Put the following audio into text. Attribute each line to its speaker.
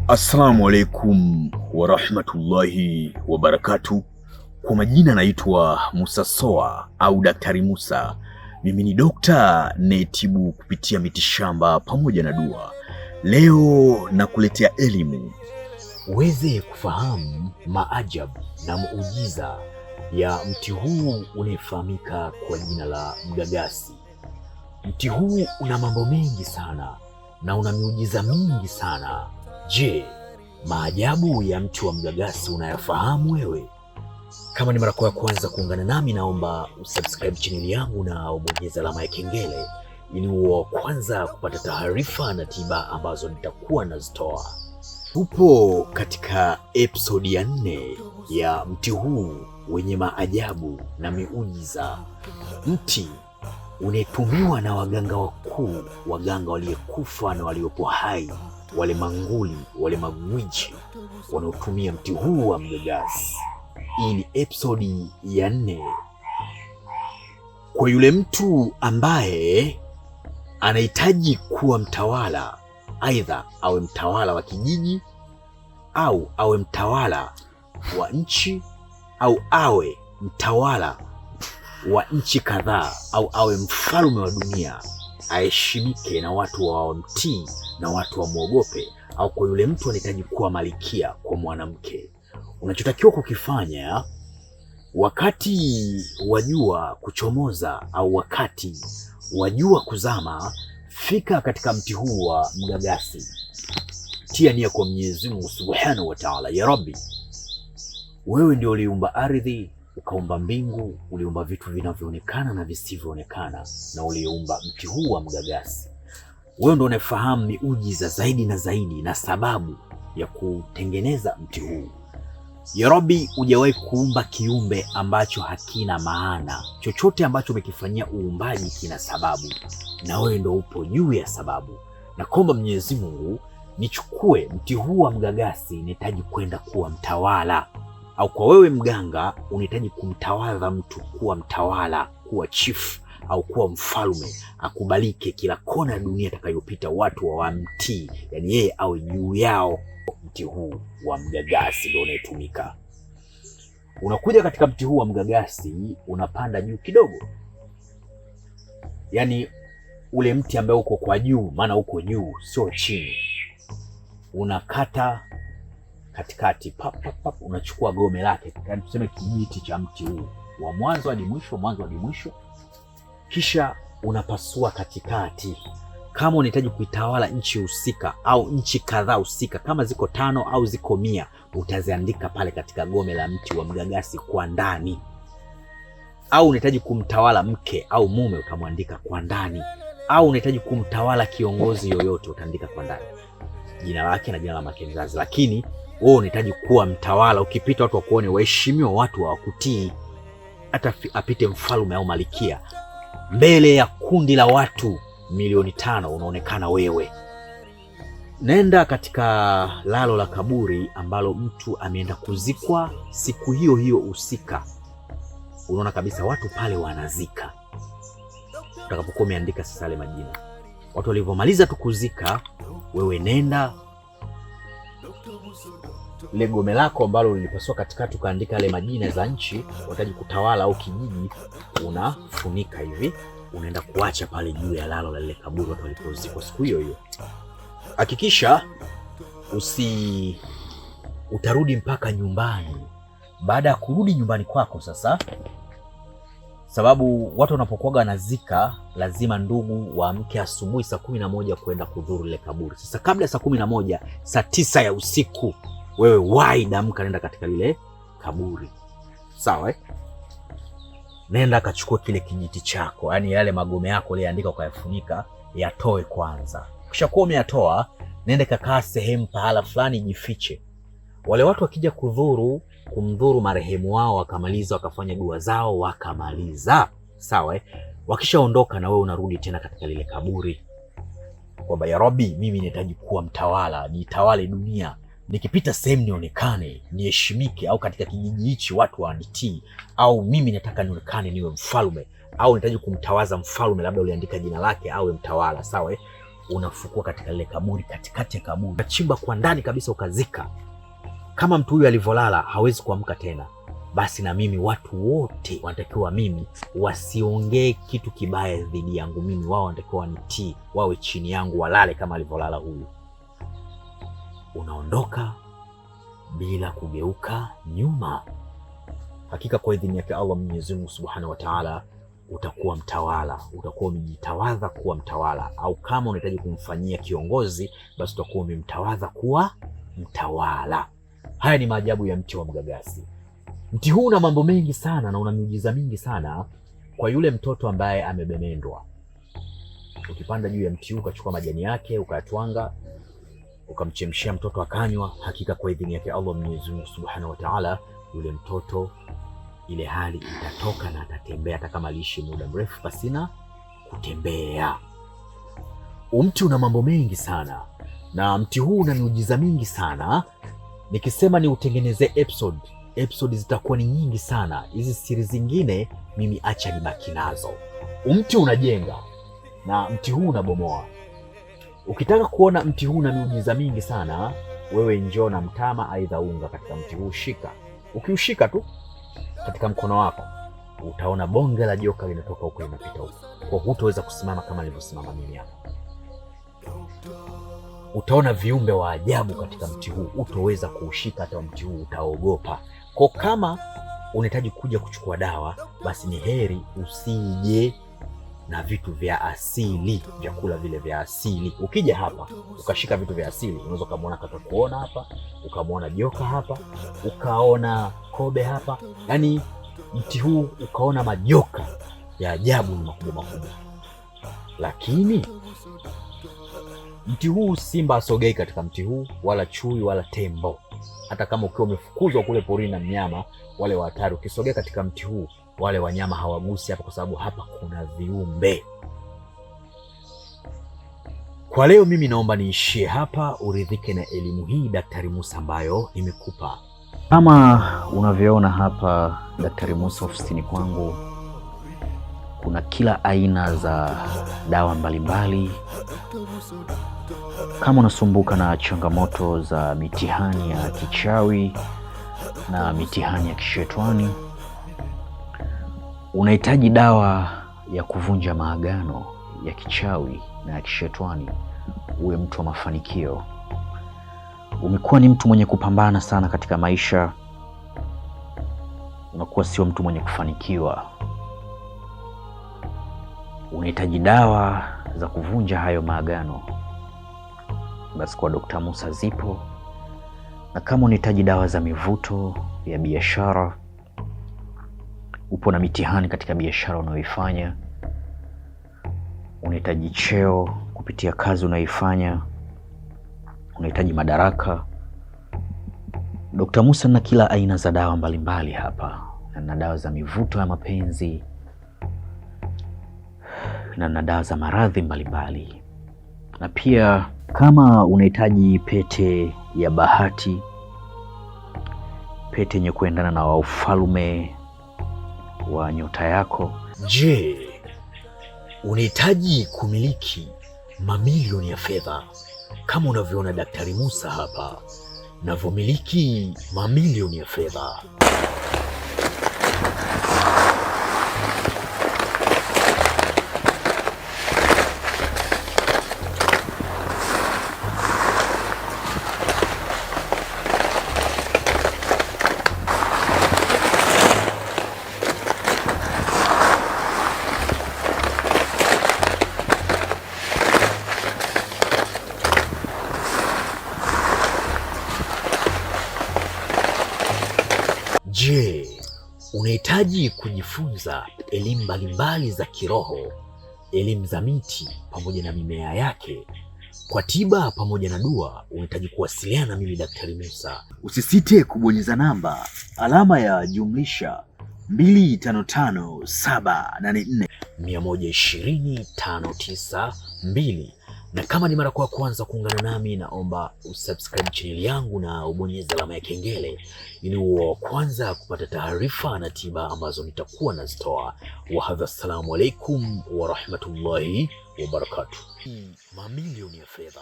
Speaker 1: Assalamu alaikum warahmatullahi wabarakatu. Kwa majina naitwa Musa Soa au Daktari Musa. Mimi ni dokta nayetibu kupitia mitishamba pamoja na dua. Leo nakuletea elimu uweze kufahamu maajabu na muujiza ya mti huu unayefahamika kwa jina la mgagasi. Mti huu una mambo mengi sana na una miujiza mingi sana. Je, maajabu ya mti wa mgagasi unayafahamu wewe? Kama ni mara ya kwanza kuungana nami, naomba usubscribe channel yangu na ubonyeze alama ya kengele ili uwe wa kwanza kupata taarifa na tiba ambazo nitakuwa nazitoa. Tupo katika episodi ya 4 ya mti huu wenye maajabu na miujiza. Mti unaitumiwa na waganga wakuu, waganga waliokufa na waliopo hai, wale manguli, wale magwiji wanaotumia mti huu wa mgagasi. Hii ni episodi ya 4 kwa yule mtu ambaye anahitaji kuwa mtawala, aidha awe mtawala wa kijiji au awe mtawala wa nchi au awe mtawala wa nchi kadhaa au awe mfalme wa dunia, aheshimike na watu wamtii na watu wamwogope. Au kwa yule mtu anahitaji kuwa malikia kwa mwanamke, unachotakiwa kukifanya wakati wa jua kuchomoza au wakati wa jua kuzama, fika katika mti huu wa mgagasi, tia nia kwa Mwenyezi Mungu Subhanahu wa Ta'ala. Ya Rabbi, wewe ndio uliumba ardhi, ukaumba mbingu, uliumba vitu vinavyoonekana na visivyoonekana, na uliumba mti huu wa mgagasi. Wewe ndio unafahamu miujiza zaidi na zaidi na sababu ya kutengeneza mti huu. Ya Rabbi, hujawahi kuumba kiumbe ambacho hakina maana. Chochote ambacho umekifanyia uumbaji kina sababu, na wewe ndio upo juu ya sababu. Na kuomba Mwenyezi Mungu nichukue mti huu wa mgagasi, nihitaji kwenda kuwa mtawala. Au kwa wewe mganga unahitaji kumtawadha mtu kuwa mtawala, kuwa chief au kuwa mfalme, akubalike kila kona ya dunia atakayopita watu wamtii, yani yeye awe juu yao. Mti huu wa mgagasi ndio unayetumika. Unakuja katika mti huu wa mgagasi, unapanda juu kidogo, yani ule mti ambao uko kwa juu, maana uko juu sio chini. Unakata katikati, pap pap pap, unachukua gome lake, yani tuseme kijiti cha mti huu wa mwanzo hadi mwisho, mwanzo hadi mwisho, kisha unapasua katikati. Kama unahitaji kuitawala nchi husika au nchi kadhaa husika, kama ziko 5 au ziko 100, utaziandika pale katika gome la mti wa mgagasi kwa ndani. Au unahitaji kumtawala mke au mume, utamwandika kwa ndani. Au unahitaji kumtawala kiongozi yoyote, utaandika kwa ndani jina lake na jina la mke mzazi. Lakini wewe unahitaji kuwa mtawala, ukipita watu wakuone, waheshimiwa, watu hawakutii. Hata apite mfalme au malikia, mbele ya kundi la watu milioni 5 unaonekana wewe. Nenda katika lalo la kaburi ambalo mtu ameenda kuzikwa siku hiyo hiyo husika. Unaona kabisa watu pale wanazika. Utakapokuwa umeandika sasa yale majina, watu walivyomaliza tu kuzika, wewe nenda ile gome lako ambalo lilipaswa katikati, ukaandika yale majina za nchi unahitaji kutawala au kijiji, unafunika hivi, unaenda kuacha pale juu ya lalo la lile kaburi watu walipozikwa siku hiyo hiyo. Hakikisha utarudi mpaka nyumbani. Baada ya kurudi nyumbani kwako sasa, sababu watu wanapokuwa wanazika lazima ndugu waamke asubuhi saa 11 kwenda kudhuru lile kaburi. Sasa kabla ya saa 11, saa 9 ya usiku, wewe wahi damka, nenda katika lile kaburi. Sawa Nenda kachukua kile kijiti chako, yani yale magome yako uliandika ukayafunika, yatoe kwanza. Kisha kuwa umeyatoa, nenda kakaa sehemu pahala fulani, jifiche. Wale watu wakija kumdhuru marehemu wao, wakamaliza wakafanya dua zao, wakamaliza, sawa wakishaondoka, na wewe unarudi tena katika lile kaburi kwamba ya Rabbi, mimi nahitaji kuwa mtawala, nitawale dunia, nikipita sehemu nionekane, niheshimike, au katika kijiji hichi watu wanitii, au mimi nataka nionekane niwe mfalme, au nahitaji kumtawaza mfalme, labda uliandika jina lake awe mtawala, sawa unafukua katika lile kaburi, katikati ya kaburi unachimba kwa ndani kabisa, ukazika. Kama mtu huyu alivyolala hawezi kuamka tena, basi na mimi watu wote wanatakiwa mimi wasiongee kitu kibaya dhidi yangu mimi, wao wanatakiwa wanitii, wawe chini yangu, walale kama alivyolala huyu. Unaondoka bila kugeuka nyuma. Hakika kwa idhini yake Allah Mwenyezi Mungu Subhanahu wa Ta'ala utakuwa mtawala, utakuwa umejitawadha kuwa mtawala, au kama unahitaji kumfanyia kiongozi basi utakuwa umemtawadha kuwa mtawala. Haya ni maajabu ya mti wa mgagasi. Mti huu una mambo mengi sana na una miujiza mingi sana kwa yule mtoto ambaye amebemendwa. Ukipanda juu ya mti huu ukachukua majani yake ukayatwanga ukamchemshia mtoto akanywa, hakika kwa idhini yake Allah Mwenyezi Mungu Subhanahu wa Ta'ala, yule mtoto ile hali itatoka na atatembea, hata kama aliishi muda mrefu pasina kutembea. Mti una mambo mengi sana na mti huu una miujiza mingi sana. Nikisema ni utengeneze episode zitakuwa ni nyingi sana. Hizi siri zingine mimi acha nibaki nazo. Mti unajenga na mti huu unabomoa. Ukitaka kuona mti huu na miujiza mingi sana, wewe njoo na mtama aidha unga katika mti huu, shika. Ukiushika tu katika mkono wako utaona bonge la joka linatoka huko linapita huko. Kwa hutoweza kusimama kama nilivyosimama mimi hapa. Utaona viumbe wa ajabu katika mti huu, utoweza kuushika hata mti huu, utaogopa. Kwa kama unahitaji kuja kuchukua dawa, basi ni heri usije na vitu vya asili, vyakula vile vya asili. Ukija hapa ukashika vitu vya asili, unaweza kumuona katakuona hapa, ukamuona joka hapa, ukaona kobe hapa, yani mti huu ukaona majoka ya ajabu ni makubwa. Lakini mti huu simba asogei katika mti huu, wala chui wala tembo. Hata kama ukiwa umefukuzwa kule porini na mnyama wale wa hatari, ukisogea katika mti huu wale wanyama hawagusi hapa, kwa sababu hapa kuna viumbe. Kwa leo mimi naomba niishie hapa, uridhike na elimu hii Daktari Musa ambayo nimekupa.
Speaker 2: Kama unavyoona hapa Daktari Musa ofisini kwangu, kuna kila aina za dawa mbalimbali. Kama unasumbuka na changamoto za mitihani ya kichawi na mitihani ya kishetwani, unahitaji dawa ya kuvunja maagano ya kichawi na ya kishetwani, uwe mtu wa mafanikio, umekuwa ni mtu mwenye kupambana sana katika maisha, unakuwa sio mtu mwenye kufanikiwa, unahitaji dawa za kuvunja hayo maagano, basi kwa Dr. Musa zipo. Na kama unahitaji dawa za mivuto ya biashara, upo na mitihani katika biashara unayoifanya, unahitaji cheo kupitia kazi unayoifanya, unahitaji madaraka, Dr. Musa na kila aina za dawa mbalimbali hapa, na dawa za mivuto ya mapenzi na dawa za maradhi mbalimbali. Na pia kama unahitaji pete ya bahati, pete yenye kuendana na ufalme wa nyota yako.
Speaker 1: Je, unahitaji kumiliki mamilioni ya fedha kama unavyoona Daktari Musa hapa navyomiliki mamilioni ya fedha? Je, unahitaji kujifunza elimu mbalimbali za kiroho, elimu za miti pamoja na mimea yake kwa tiba pamoja na dua? Unahitaji kuwasiliana na mimi Daktari Musa, usisite kubonyeza namba alama ya jumlisha 255 784 120 592 Na kama ni mara kwa kwanza kuungana nami, naomba usubscribe channel yangu na ubonyeze alama ya kengele ili uwe wa kwanza kupata taarifa na tiba ambazo nitakuwa nazitoa. Wa hadha, assalamu alaikum wa rahmatullahi wa barakatuh. Mamilioni ya fedha